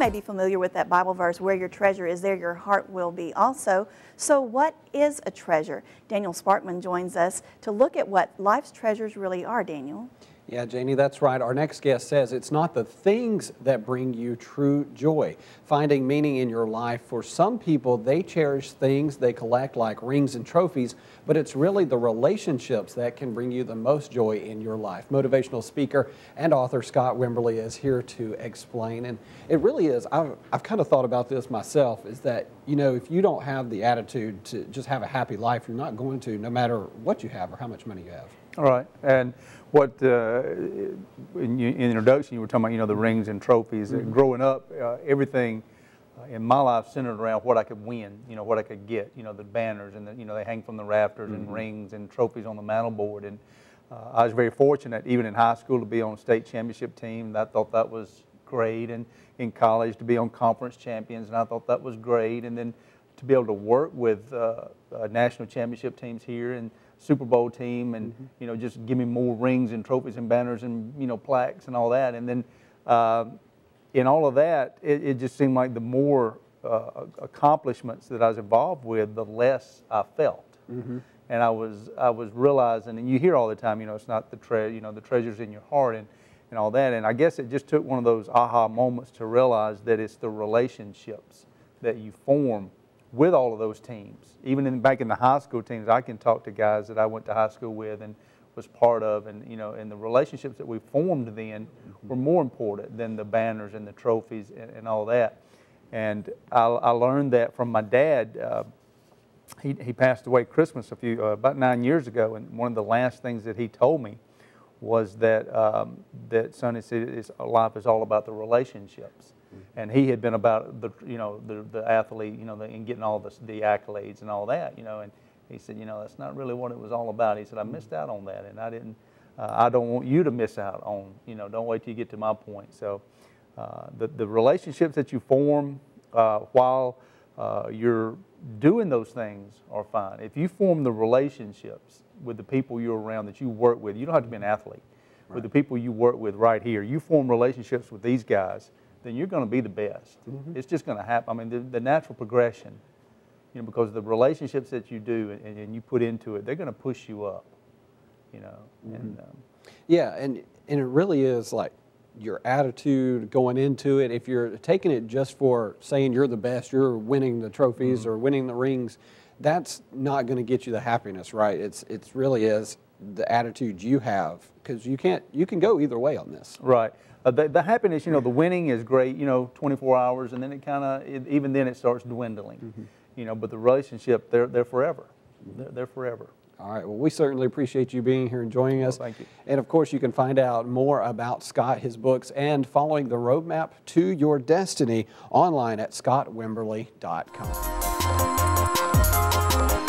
may be familiar with that Bible verse, where your treasure is, there your heart will be also. So what is a treasure? Daniel Sparkman joins us to look at what life's treasures really are, Daniel. Yeah, Janie, that's right. Our next guest says it's not the things that bring you true joy. Finding meaning in your life, for some people, they cherish things they collect like rings and trophies, but it's really the relationships that can bring you the most joy in your life. Motivational speaker and author Scott Wimberly is here to explain. And it really is, I've kind of thought about this myself, is that, you know, if you don't have the attitude to just have a happy life, you're not going to, no matter what you have or how much money you have. All right. And what, in the introduction, you were talking about, you know, the rings and trophies. Growing up, everything in my life centered around what I could win, you know, what I could get, you know, the banners and, you know, they hang from the rafters and rings and trophies on the mantle board. And I was very fortunate, even in high school, to be on a state championship team. I thought that was great. And in college, to be on conference champions, and I thought that was great. And then to be able to work with national championship teams here and Super Bowl team, and you know, just give me more rings and trophies and banners and, you know, plaques and all that. And then in all of that, it just seemed like the more accomplishments that I was involved with, the less I felt. And I was realizing, and you hear all the time, you know, it's not the you know, the treasures in your heart and all that. And I guess it just took one of those aha moments to realize that it's the relationships that you form with all of those teams. Even back in the high school teams, I can talk to guys that I went to high school with and was part of, and you know, and the relationships that we formed then were more important than the banners and the trophies and all that. And I learned that from my dad. He passed away Christmas about 9 years ago, and one of the last things that he told me was that that son, he said, life is all about the relationships. And he had been about the, you know, the athlete, you know, and getting all the accolades and all that, you know. And he said, you know, that's not really what it was all about. He said, I missed out on that, and I didn't. I don't want you to miss out on, you know. Don't wait till you get to my point. So, the relationships that you form while you're doing those things are fine. If you form the relationships with the people you're around that you work with, you don't have to be an athlete. Right. With the people you work with right here, you form relationships with these guys, then you're going to be the best. It's just going to happen. I mean, the natural progression, you know, because the relationships that you do and you put into it, they're going to push you up, you know. And yeah, and it really is like your attitude going into it. If you're taking it just for saying you're the best, you're winning the trophies or winning the rings, that's not going to get you the happiness, right? It's really is the attitude you have, because you can go either way on this. Right. The happiness, you know, the winning is great, you know, 24 hours, and then it kind of, even then it starts dwindling, you know, but the relationship, they're forever. They're forever. All right. Well, we certainly appreciate you being here and joining us. Well, thank you. And of course, you can find out more about Scott, his books, and following the roadmap to your destiny online at scottwimberly.com.